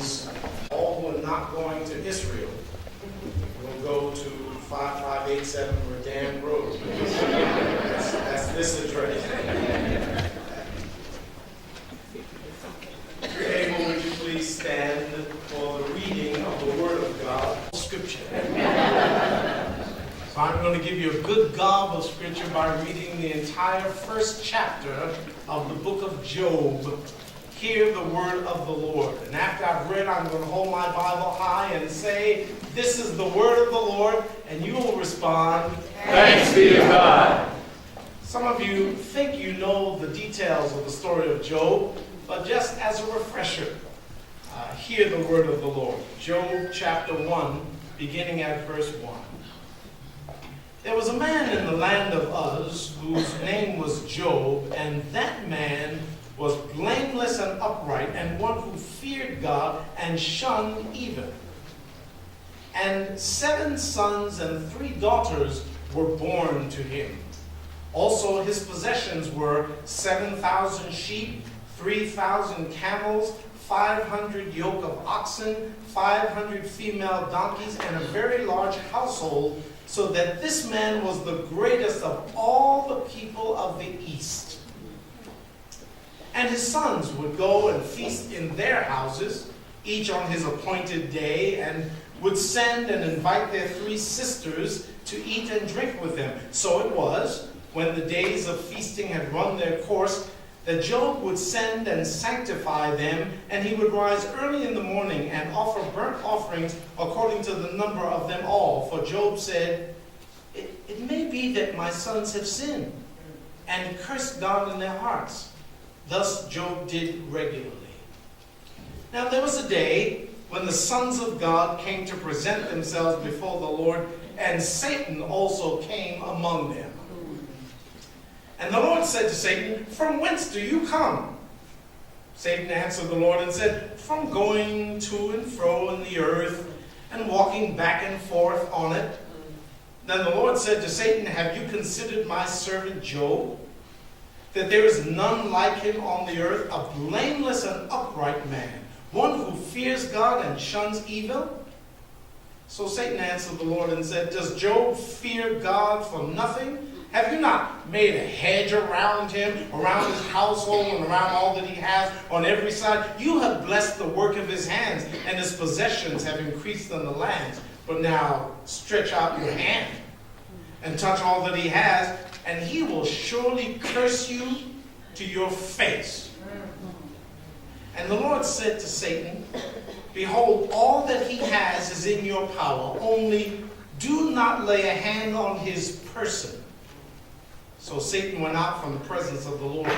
is all who are not going to Israel will go to 5587 Redan Road. That's this address. If you're able, would you please stand for the reading of the Word of God, Scripture. So I'm going to give you a good gob of Scripture by reading the entire first chapter of the book of Job. Hear the word of the Lord. And after I've read, I'm going to hold my Bible high and say, "This is the word of the Lord," and you will respond, "Thanks be to God." Some of you think you know the details of the story of Job, but just as a refresher, hear the word of the Lord. Job chapter 1, beginning at verse 1. There was a man in the land of Uz whose name was Job, and that man was blameless and upright, and one who feared God and shunned evil. And 7 sons and 3 daughters were born to him. Also his possessions were 7,000 sheep, 3,000 camels, 500 yoke of oxen, 500 female donkeys, and a very large household, so that this man was the greatest of all the people of the East. And his sons would go and feast in their houses, each on his appointed day, and would send and invite their 3 sisters to eat and drink with them. So it was, when the days of feasting had run their course, that Job would send and sanctify them, and he would rise early in the morning and offer burnt offerings according to the number of them all. For Job said, it may be that my sons have sinned and cursed God in their hearts. Thus Job did regularly. Now there was a day when the sons of God came to present themselves before the Lord, and Satan also came among them. And the Lord said to Satan, "From whence do you come?" Satan answered the Lord and said, "From going to and fro in the earth, and walking back and forth on it." Then the Lord said to Satan, "Have you considered my servant Job? That there is none like him on the earth, a blameless and upright man, one who fears God and shuns evil?" So Satan answered the Lord and said, "Does Job fear God for nothing? Have you not made a hedge around him, around his household, and around all that he has on every side? You have blessed the work of his hands, and his possessions have increased on the land. But now stretch out your hand and touch all that he has, and he will surely curse you to your face." And the Lord said to Satan, "Behold, all that he has is in your power, only do not lay a hand on his person." So Satan went out from the presence of the Lord.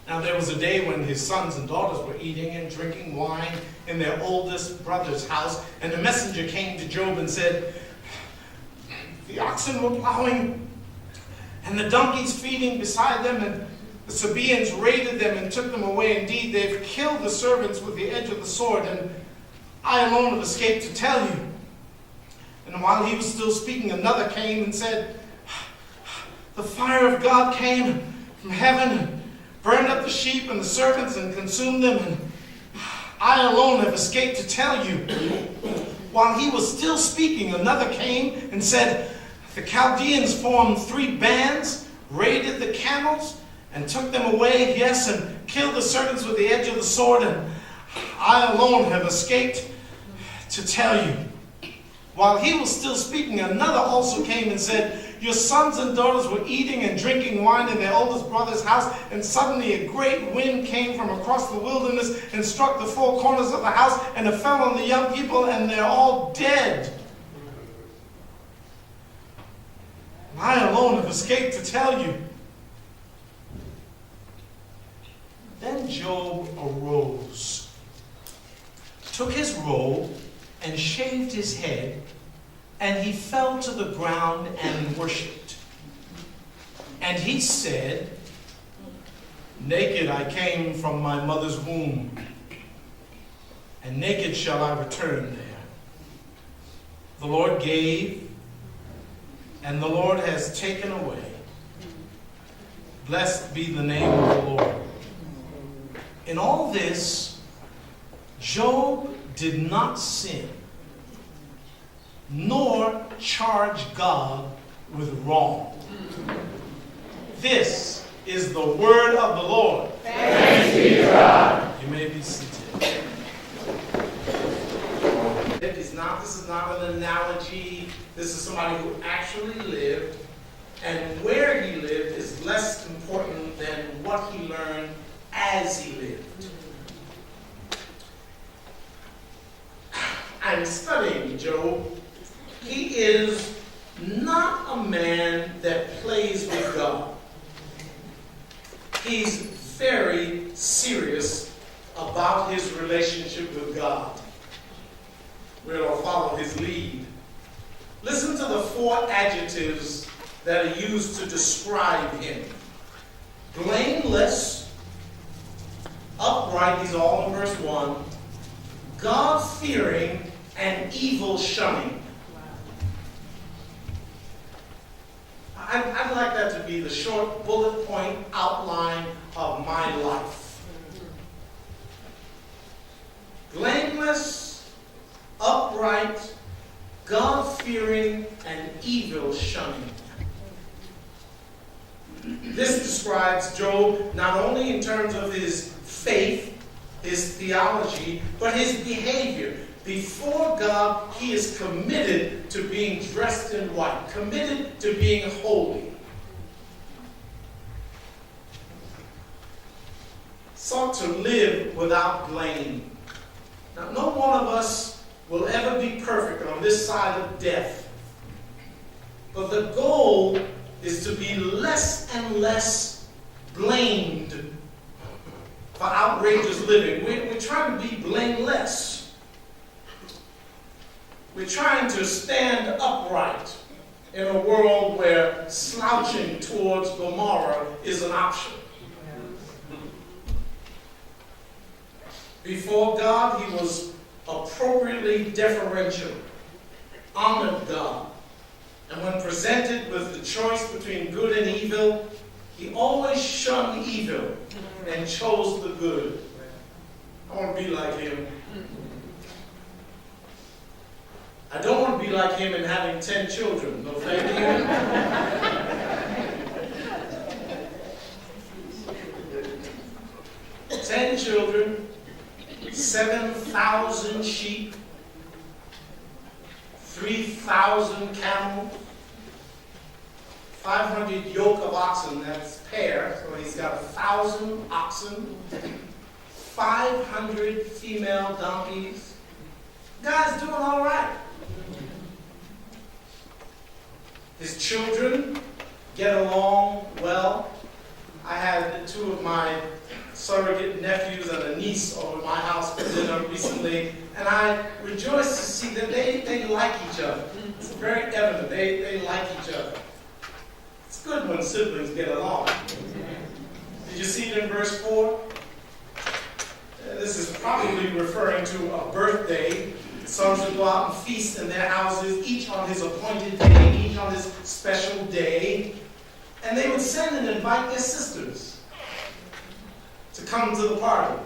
Now there was a day when his sons and daughters were eating and drinking wine in their oldest brother's house, and the messenger came to Job and said, "The oxen were plowing, and the donkeys feeding beside them, and the Sabaeans raided them and took them away. Indeed, they've killed the servants with the edge of the sword, and I alone have escaped to tell you." And while he was still speaking, another came and said, "The fire of God came from heaven and burned up the sheep and the servants and consumed them, and I alone have escaped to tell you." While he was still speaking, another came and said, "The Chaldeans formed 3 bands, raided the camels, and took them away, yes, and killed the servants with the edge of the sword, and I alone have escaped to tell you." While he was still speaking, another also came and said, "Your sons and daughters were eating and drinking wine in their oldest brother's house, and suddenly a great wind came from across the wilderness and struck the 4 corners of the house, and it fell on the young people, and they're all dead. I alone have escaped to tell you." Then Job arose, took his robe, and shaved his head, and he fell to the ground and worshipped. And he said, "Naked I came from my mother's womb, and naked shall I return there. The Lord gave, and the Lord has taken away. Blessed be the name of the Lord." In all this, Job did not sin, nor charge God with wrong. This is the word of the Lord. Thanks be to God. You may be seated. This is not an analogy. This is somebody who actually lived, and where he lived is less important than what he learned as he lived. I'm studying Job. He is not a man that plays with God. He's very serious about his relationship with God. We're going to follow his lead. Listen to the 4 adjectives that are used to describe him. Blameless, upright, these are all in verse 1. God-fearing, and evil-shunning. I'd like that to be the short bullet point outline of my life. Blameless, upright, God-fearing, and evil-shunning. This describes Job not only in terms of his faith, his theology, but his behavior. Before God, he is committed to being dressed in white, committed to being holy. Sought to live without blame. Now, no one of us will ever be perfect on this side of death. But the goal is to be less and less blamed for outrageous living. We're trying to be blameless. We're trying to stand upright in a world where slouching towards Gomorrah is an option. Before God, he was appropriately deferential, honored God. And when presented with the choice between good and evil, he always shunned evil and chose the good. I want to be like him. I don't want to be like him in having 10 children. No, thank you. 10 children, 7,000 sheep, 3,000 camels, 500 yoke of oxen, that's pair, so he's got 1,000 oxen, 500 female donkeys. Guy's doing all right. His children get along well. I had 2 of my surrogate nephews and a niece over at my house for dinner recently, and I rejoice to see that they like each other. It's very evident they like each other. It's good when siblings get along. Did you see it in verse 4? This is probably referring to a birthday. Sons would go out and feast in their houses, each on his appointed day, each on his special day. And they would send and invite their sisters to come to the party.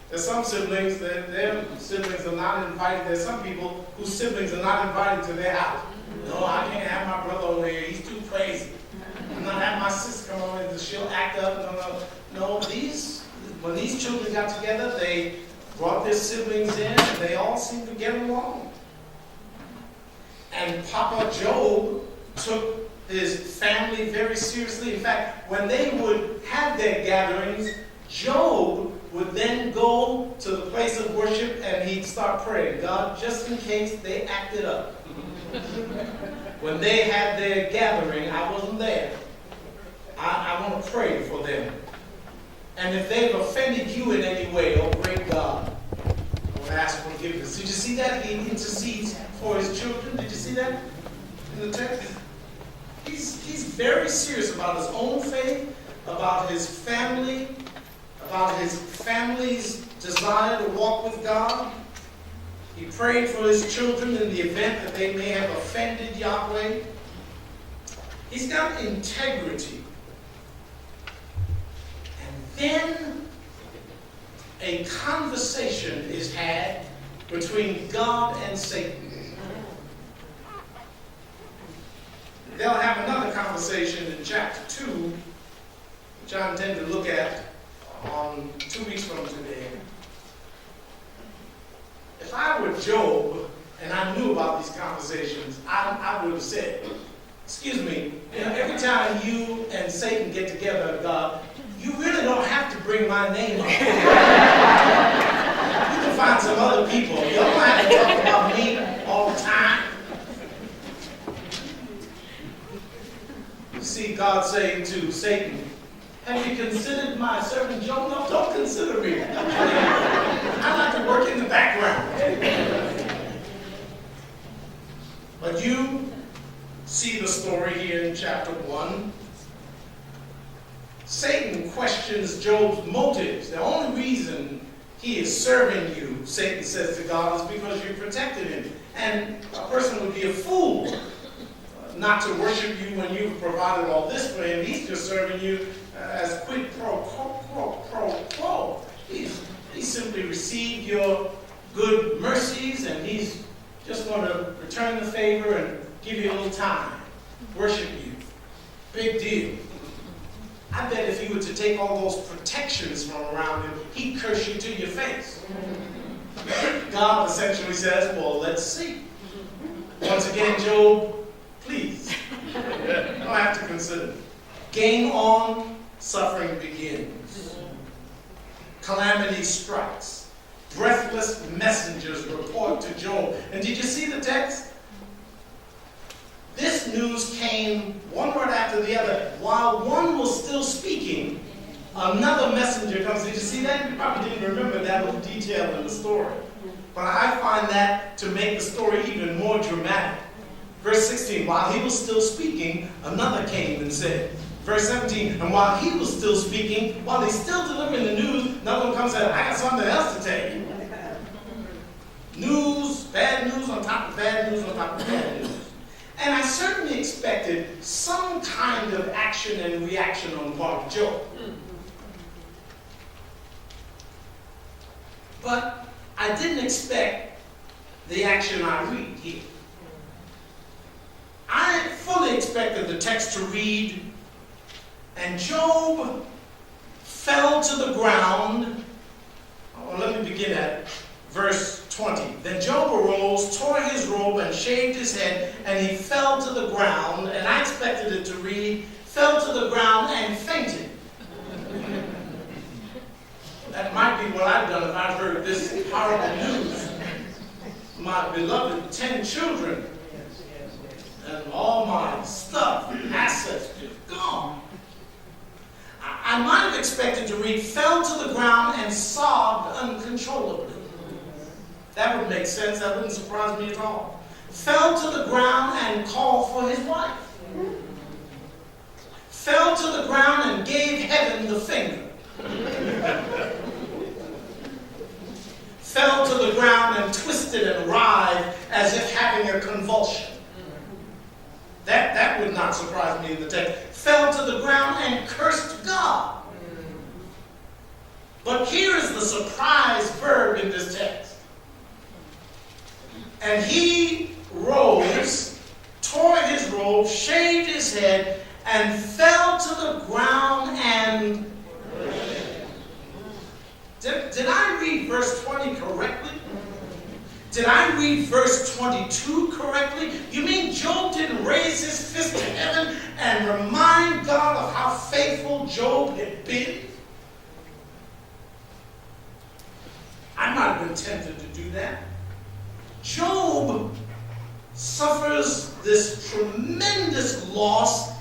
There's some siblings that their siblings are not invited. There's some people whose siblings are not invited to their house. No, I can't have my brother over here. He's too crazy. I'm not having my sister come over here. She'll act up. No, when these children got together, they brought their siblings in, and they all seemed to get along. And Papa Job took his family very seriously. In fact, when they would have their gatherings, Job would then go to the place of worship and he'd start praying, God, just in case they acted up. When they had their gathering, I wasn't there. I want to pray for them. And if they've offended you in any way, oh great God, I want to ask forgiveness. Did you see that? He intercedes for his children. Did you see that in the text? He's very serious about his own faith, about his family, about his family's desire to walk with God. He prayed for his children in the event that they may have offended Yahweh. He's got integrity. And then a conversation is had between God and Satan. They'll have another conversation in chapter 2, which I intend to look at on 2 weeks from today. If I were Job and I knew about these conversations, I would have said, excuse me, every time you and Satan get together, God, you really don't have to bring my name up. You can find some other people. You don't have to talk about me all the time. You see God saying to Satan, have you considered my servant Job? No, don't consider me. I like to work in the background. But you see the story here in chapter 1. Satan questions Job's motives. The only reason he is serving you, Satan says to God, is because you protected him. And a person would be a fool not to worship you when you've provided all this for him. He's just serving you as quid pro quo. He's simply received your good mercies, and he's just going to return the favor and give you a little time, worship you. Big deal. I bet if you were to take all those protections from around him, he'd curse you to your face. God essentially says, well, let's see. Once again, Job, please, don't have to consider. Game on, suffering begins. Calamity strikes. Breathless messengers report to Job. And did you see the text? This news came one word after the other. While one was still speaking, another messenger comes. Did you see that? You probably didn't remember that little detail in the story. But I find that to make the story even more dramatic. Verse 16, while he was still speaking, another came and said. Verse 17, and while he was still speaking, while he's still delivering the news, another one comes and says, I got something else to tell you. News, bad news on top of bad news on top of bad news. And I certainly expected some kind of action and reaction on the part of Job. But I didn't expect the action I read here. I fully expected the text to read, and Job fell to the ground. Well, let me begin at verse 20. Then Job arose, tore his robe, and shaved his head, and he fell to the ground, and I expected it to read, fell to the ground and fainted. That might be what I've done if I've heard this horrible news. My beloved 10 children and all my stuff, assets, just gone. I might have expected to read, fell to the ground and sobbed uncontrollably. That would make sense. That wouldn't surprise me at all. Fell to the ground and called for his wife. Fell to the ground and gave heaven the finger. Fell to the ground and twisted and writhed as if having a convulsion. That would not surprise me in the text. Fell to the ground and cursed God. But here is the surprise verb in this text. And he rose, tore his robe, shaved his head, and fell to the ground and... Did I read verse 20 correctly? Did I read verse 22 correctly? You mean Job didn't raise his fist to heaven and remind God of how faithful Job had been? I might have been tempted to do that. Job suffers this tremendous loss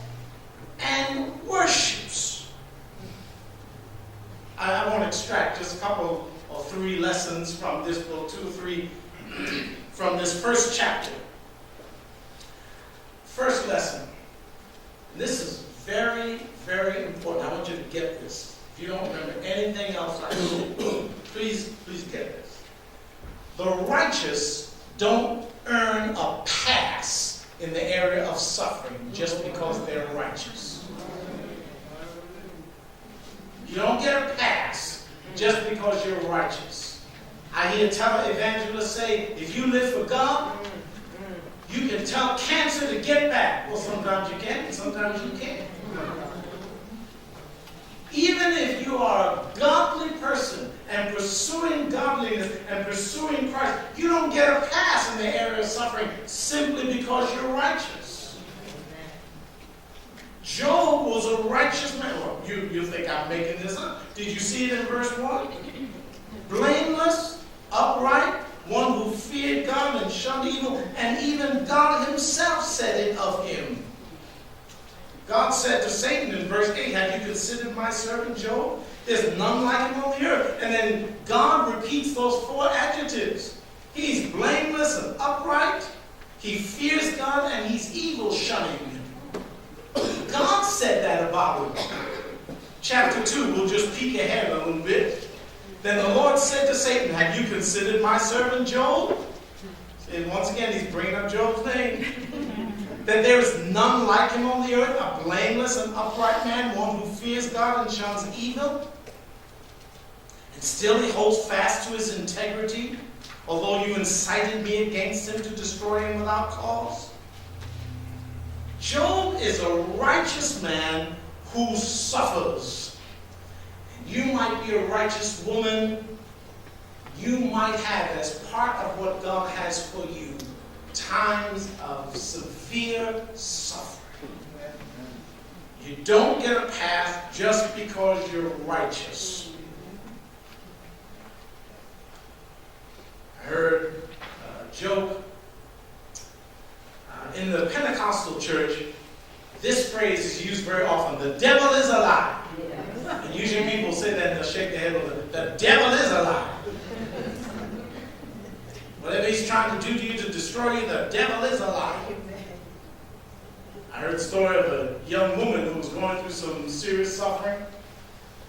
and worships. I want to extract just a couple or 3 lessons from this book, 2 or 3 from this first chapter. First lesson. This is very, very important. I want you to get this. If you don't remember anything else I said, please get this. The righteous don't earn a pass in the area of suffering just because they're righteous. You don't get a pass just because you're righteous. I hear televangelists say, if you live for God, you can tell cancer to get back. Well, sometimes you can, and sometimes you can't. Even if you are a godly person and pursuing godliness and pursuing Christ, you don't get a pass in the area of suffering simply because you're righteous. Job was a righteous man. Well, you think I'm making this up. Did you see it in verse 1? Blameless, upright, one who feared God and shunned evil, and even God himself said it of him. God said to Satan in verse 8, have you considered my servant Job? There's none like him on the earth. And then God repeats those 4 adjectives. He's blameless and upright. He fears God, and he's evil, shunning him. God said that about him. Chapter 2, we'll just peek ahead a little bit. Then the Lord said to Satan, have you considered my servant Job? And once again, he's bringing up Job's name. That there is none like him on the earth, a blameless and upright man, one who fears God and shuns evil. And still he holds fast to his integrity, although you incited me against him to destroy him without cause. Job is a righteous man who suffers. You might be a righteous woman. You might have, as part of what God has for you, times of severe suffering. You don't get a pass just because you're righteous. I heard a joke. In the Pentecostal church, this phrase is used very often. The devil is alive. And usually people say that and they'll shake their head over the devil is alive. Whatever he's trying to do to you to destroy you, the devil is alive. I heard the story of a young woman who was going through some serious suffering.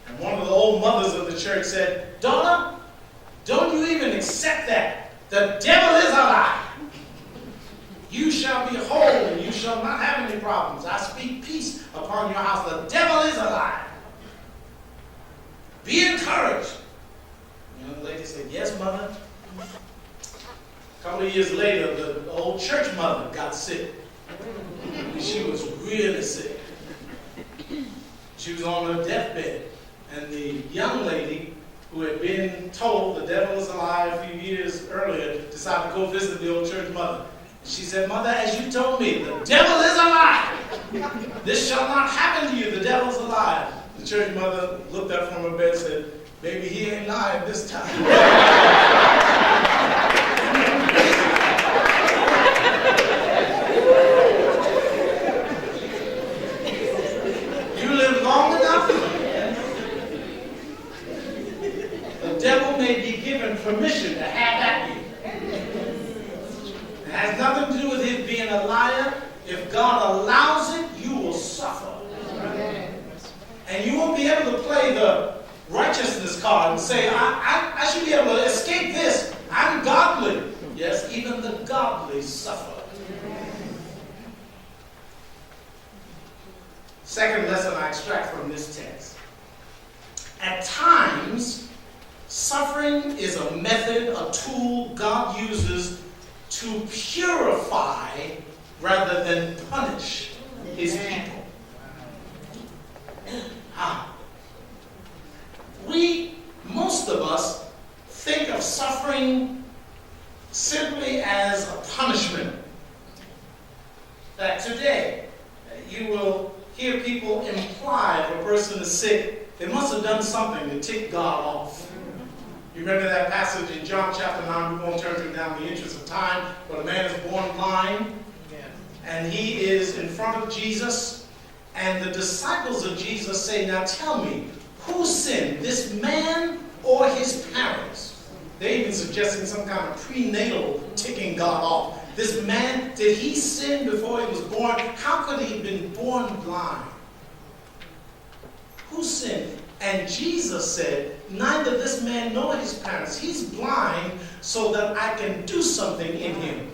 And one of the old mothers of the church said, daughter, don't you even accept that. The devil is alive. You shall be whole and you shall not have any problems. I speak peace upon your house. The devil is alive. Be encouraged. You know, the lady said, yes, mother. A couple of years later, the old church mother got sick. She was really sick. She was on her deathbed. And the young lady who had been told the devil is alive a few years earlier decided to go visit the old church mother. She said, Mother, as you told me, the devil is alive. This shall not happen to you. The devil's alive. The church mother looked up from her bed and said, maybe he ain't lying this time. You live long enough, the devil may be given permission to have at you. It has nothing to do with his being a liar. If God allows it, you will suffer. And you won't be able to play the righteousness card and say, I should be able to escape this. I'm godly. Yes, even the godly suffer. Second lesson I extract from this text. At times, suffering is a method, a tool God uses to purify rather than punish his people. Most of us, think of suffering simply as a punishment. That today, you will hear people imply if a person is sick, they must have done something to tick God off. You remember that passage in John chapter 9, we won't turn to it now in the interest of time, where a man is born blind, and he is in front of Jesus, and the disciples of Jesus say, now tell me, who sinned, this man or his parents? They're even suggesting some kind of prenatal ticking God off. This man, did he sin before he was born? How could he have been born blind? Who sinned? And Jesus said, neither this man nor his parents. He's blind so that I can do something in him.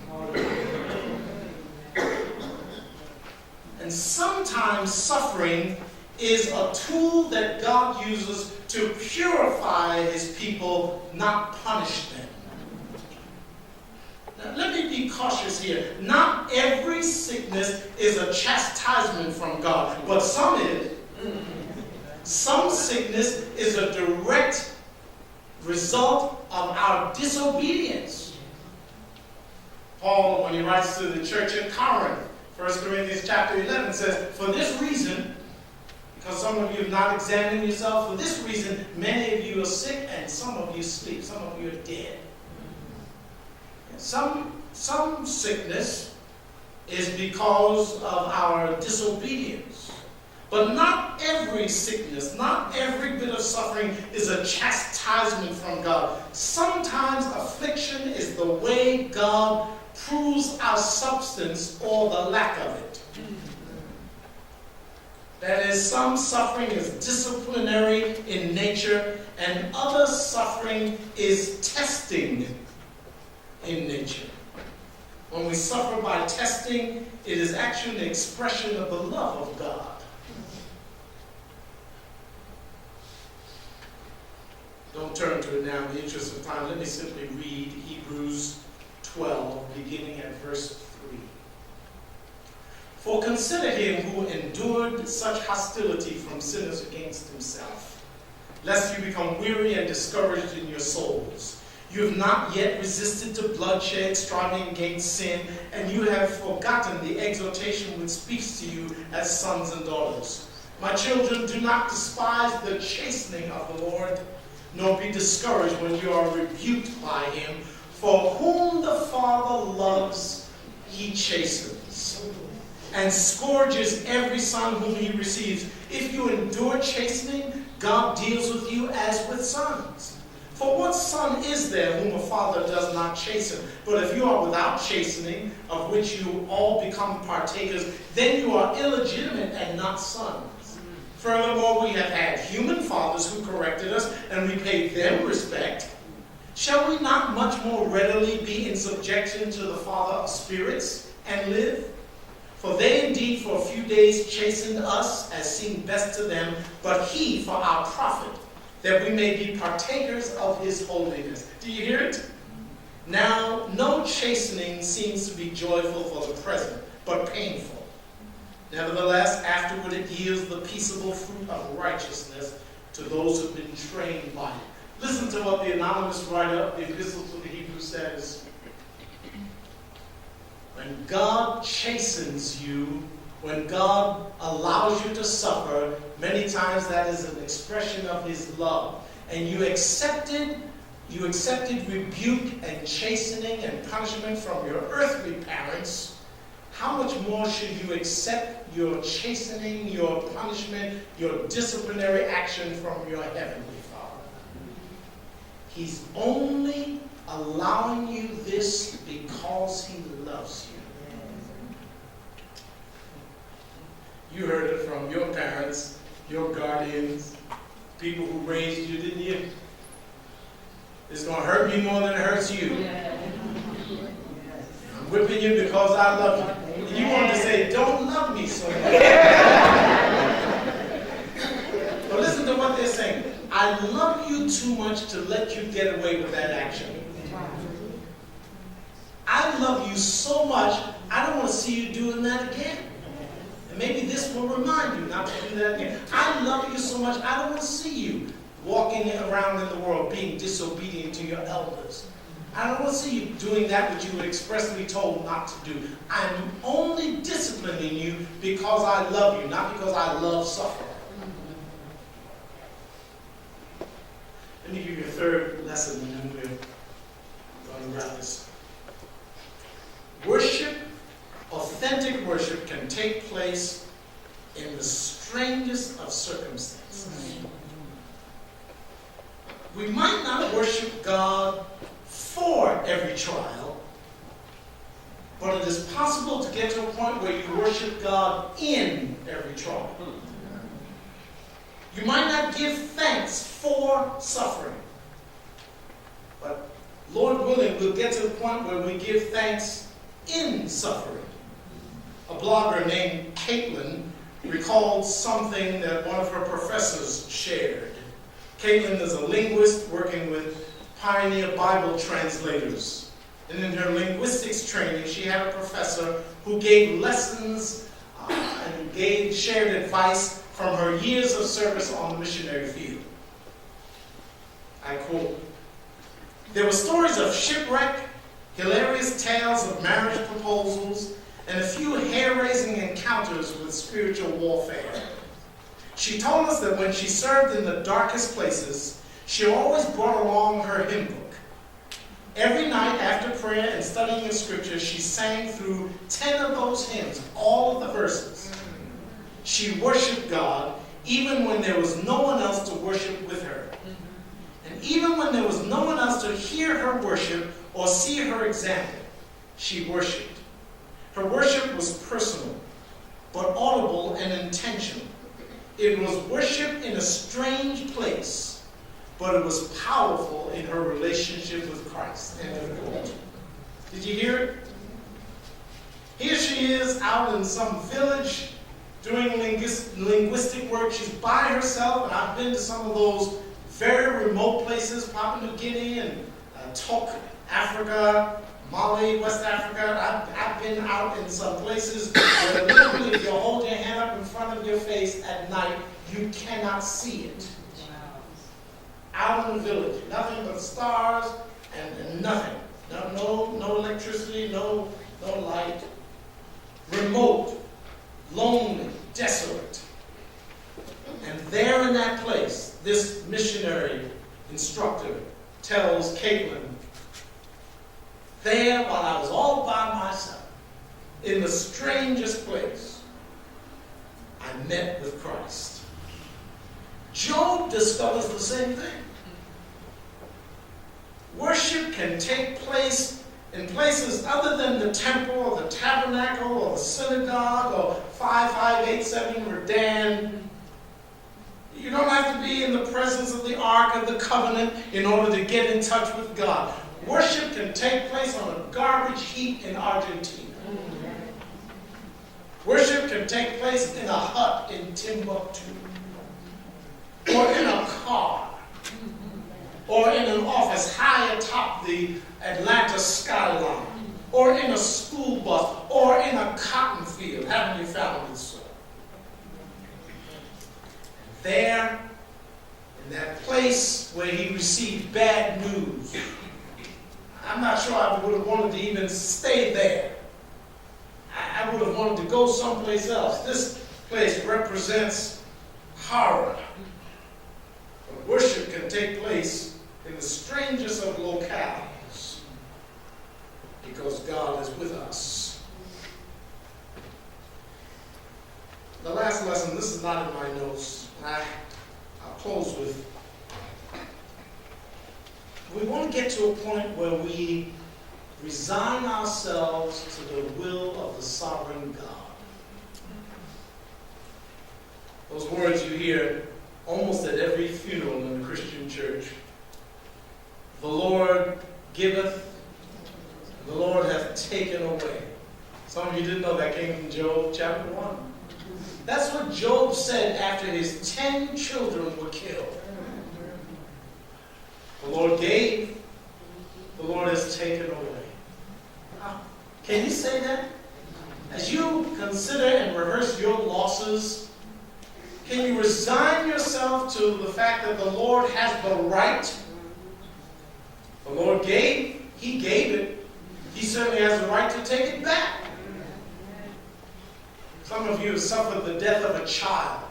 And sometimes suffering is a tool that God uses to purify his people, not punish them. Now, let me be cautious here. Not every sickness is a chastisement from God, but some is. Some sickness is a direct result of our disobedience. Paul, when he writes to the church at Corinth, 1 Corinthians chapter 11 says, for this reason, because some of you have not examined yourself, for this reason, many of you are sick and some of you sleep. Some of you are dead. Some sickness is because of our disobedience. But not every sickness, not every bit of suffering is a chastisement from God. Sometimes affliction is the way God proves our substance or the lack of it. That is, some suffering is disciplinary in nature, and other suffering is testing in nature. When we suffer by testing, it is actually an expression of the love of God. Don't turn to it now in the interest of time. Let me simply read Hebrews 12, beginning at verse 3. For consider him who endured such hostility from sinners against himself, lest you become weary and discouraged in your souls. You have not yet resisted to bloodshed, striving against sin, and you have forgotten the exhortation which speaks to you as sons and daughters. My children, do not despise the chastening of the Lord, nor be discouraged when you are rebuked by him. For whom the Father loves, he chastens, and scourges every son whom he receives. If you endure chastening, God deals with you as with sons. For what son is there whom a father does not chasten? But if you are without chastening, of which you all become partakers, then you are illegitimate and not sons. Furthermore, we have had human fathers who corrected us, and we paid them respect. Shall we not much more readily be in subjection to the Father of spirits and live? For they indeed for a few days chastened us as seemed best to them, but he for our profit, that we may be partakers of his holiness. Do you hear it? Now, no chastening seems to be joyful for the present, but painful. Nevertheless, afterward it yields the peaceable fruit of righteousness to those who have been trained by it. Listen to what the anonymous writer of the Epistle to the Hebrews says. When God chastens you, when God allows you to suffer, many times that is an expression of his love. And you accepted rebuke and chastening and punishment from your earthly parents. How much more should you accept your chastening, your punishment, your disciplinary action from your heavenly Father? He's only allowing you this because he loves you. You heard it from your parents, your guardians, people who raised you, didn't you? It's going to hurt me more than it hurts you. I'm whipping you because I love you. And you want to say, don't love me so much. But listen to what they're saying. I love you too much to let you get away with that action. I love you so much, I don't want to see you doing that again. And maybe this will remind you not to do that again. I love you so much, I don't want to see you walking around in the world being disobedient to your elders. I don't want to see you doing that which you were expressly told not to do. I'm only disciplining you because I love you, not because I love suffering. Let me give you a third lesson and then we're going to wrap this. Worship, authentic worship, can take place in the strangest of circumstances. We might not worship God for every trial, but it is possible to get to a point where you worship God in every trial. You might not give thanks for suffering, but Lord willing, we'll get to the point where we give thanks in suffering. A blogger named Caitlin recalled something that one of her professors shared. Caitlin is a linguist working with Pioneer Bible translators. And in her linguistics training, she had a professor who gave lessons and shared advice from her years of service on the missionary field. I quote, "There were stories of shipwreck, hilarious tales of marriage proposals, and a few hair-raising encounters with spiritual warfare. She told us that when she served in the darkest places, she always brought along her hymn book. Every night after prayer and studying the scripture, she sang through 10 of those hymns, all of the verses. She worshiped God even when there was no one else to worship with her. And even when there was no one else to hear her worship or see her example, she worshiped. Her worship was personal, but audible and intentional. It was worship in a strange place, but it was powerful in her relationship with Christ." End of quote. Did you hear it? Here she is out in some village doing linguistic work. She's by herself, and I've been to some of those very remote places, Papua New Guinea and Tok, Africa, Mali, West Africa. I've been out in some places where literally if you hold your hand up in front of your face at night, you cannot see it. Out in the village, nothing but stars and nothing. No electricity, no light. Remote, lonely, desolate. And there in that place, this missionary instructor tells Caitlin, "There, while I was all by myself, in the strangest place, I met with Christ." Job discovers the same thing. Worship can take place in places other than the temple or the tabernacle or the synagogue or 5587 Redan. You don't have to be in the presence of the Ark of the Covenant in order to get in touch with God. Worship can take place on a garbage heap in Argentina. Worship can take place in a hut in Timbuktu, or in a car, or in an office high atop the Atlanta skyline, or in a school bus, or in a cotton field. Haven't you found it so? There, in that place where he received bad news, I'm not sure I would have wanted to even stay there. I would have wanted to go someplace else. This place represents horror. But worship can take place in the strangest of locales because God is with us. The last lesson, this is not in my notes, and I'll close with, we want to get to a point where we resign ourselves to the will of the sovereign God. Those words you hear almost at every funeral in the Christian church. The Lord giveth, the Lord hath taken away. Some of you didn't know that came from Job chapter 1. That's what Job said after his 10 children were killed. The Lord gave, the Lord has taken away. Can you say that? As you consider and rehearse your losses, can you resign yourself to the fact that the Lord has the right? The Lord gave, He gave it. He certainly has the right to take it back. Some of you have suffered the death of a child.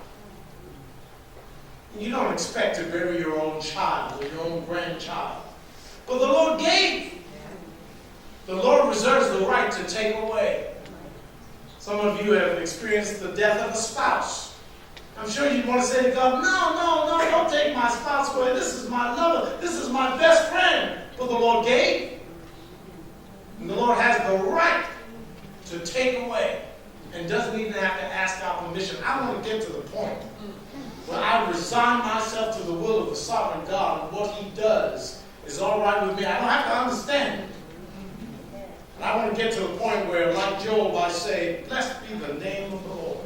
You don't expect to bury your own child or your own grandchild. But the Lord gave. The Lord reserves the right to take away. Some of you have experienced the death of a spouse. I'm sure you'd want to say to God, no, don't take my spouse away. This is my lover. This is my best friend. But the Lord gave. And the Lord has the right to take away and doesn't even have to ask our permission. I want to get to the point where I resign myself to the will of the sovereign God, and what He does is all right with me. I don't have to understand it. And I want to get to the point where, like Job, I say, blessed be the name of the Lord.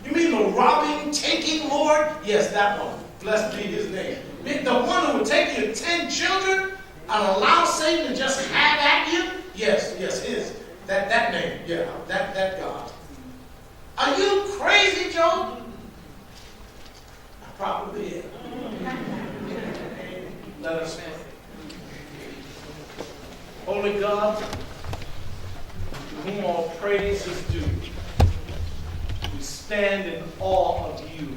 You mean the robbing, taking Lord? Yes, that one. Blessed be his name. The one who would take your 10 children and allow Satan to just have at you? Yes, his. That name. Yeah, that God. Are you crazy, Job? I probably am. Let us pray. Holy God, to whom all praise is due, we stand in awe of you.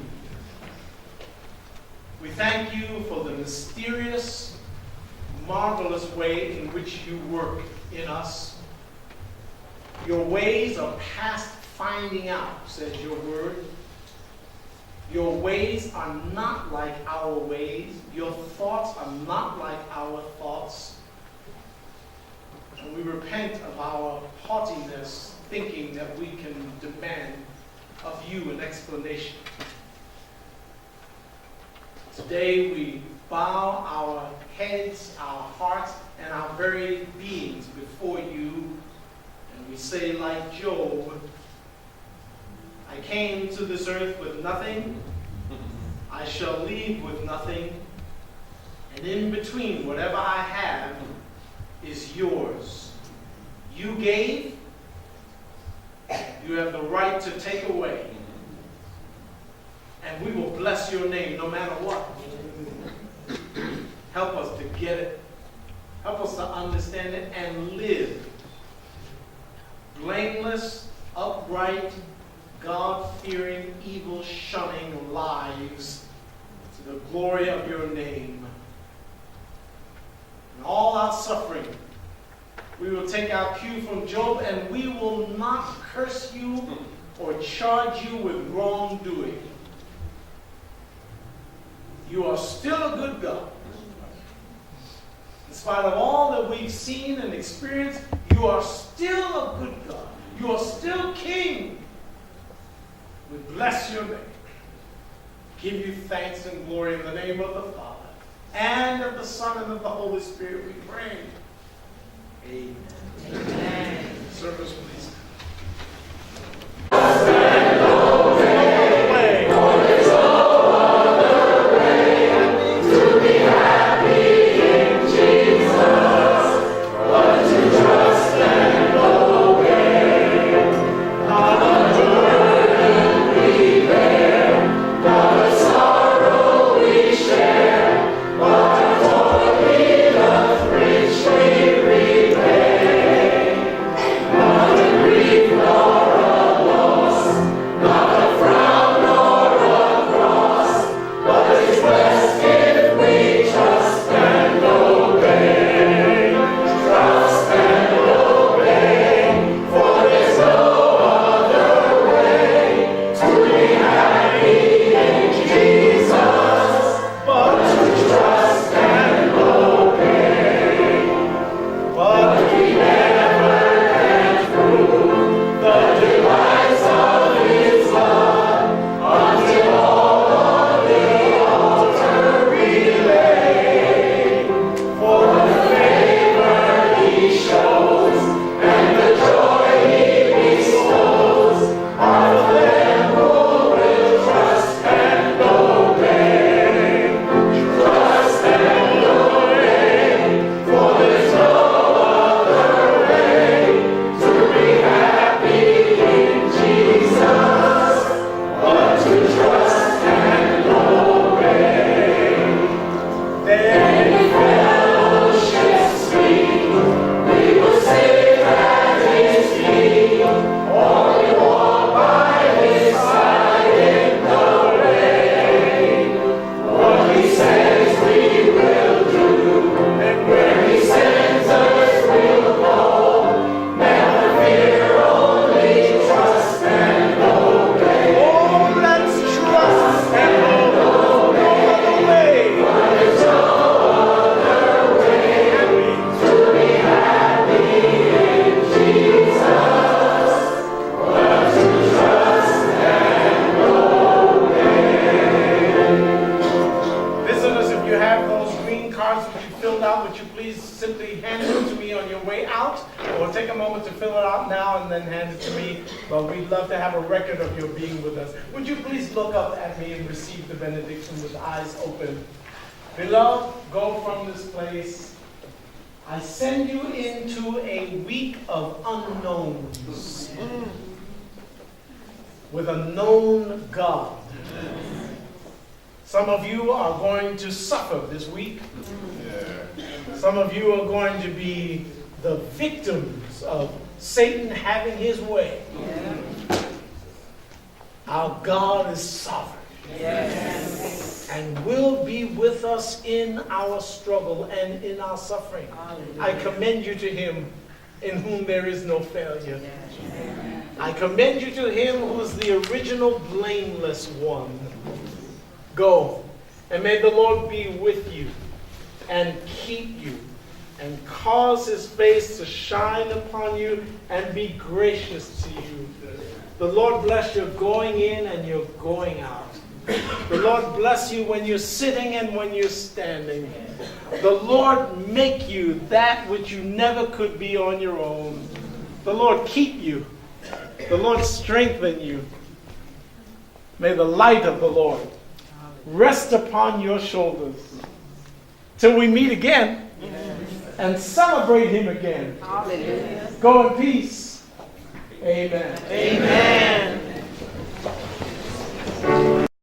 We thank you for the mysterious, marvelous way in which you work in us. Your ways are past finding out, says your word. Your ways are not like our ways. Your thoughts are not like our thoughts. And we repent of our haughtiness, thinking that we can demand of you an explanation. Today we bow our heads, our hearts, and our very beings before you, and we say like Job, I came to this earth with nothing, I shall leave with nothing, and in between, whatever I have is yours. You gave, you have the right to take away. And we will bless your name no matter what. Help us to get it. Help us to understand it and live blameless, upright, God-fearing, evil-shunning lives to the glory of your name. In all our suffering, we will take our cue from Job, and we will not curse you or charge you with wrongdoing. You are still a good God. In spite of all that we've seen and experienced, you are still a good God. You are still King. We bless your name. Give you thanks and glory in the name of the Father, and of the Son, and of the Holy Spirit, we pray. Amen. Amen. Service, please. Amen. hand it to me on your way out, or take a moment to fill it out now and then hand it to me. But we'd love to have a record of your being with us. Would you please look up at me and receive the benediction with eyes open? Beloved, go from this place. I send you into a week of unknowns with a known God. Some of you are going to suffer this week. Some of you are going to be the victims of Satan having his way. Our God is sovereign. And will be with us in our struggle and in our suffering. I commend you to him in whom there is no failure. I commend you to him who is the original blameless one. Go, and may the Lord be with you and keep you and cause his face to shine upon you and be gracious to you. The Lord bless your going in and your going out. The Lord bless you when you're sitting and when you're standing. The Lord make you that which you never could be on your own. The Lord keep you. The Lord strengthen you. May the light of the Lord rest upon your shoulders till we meet again and celebrate him again. Go in peace. Amen. Amen.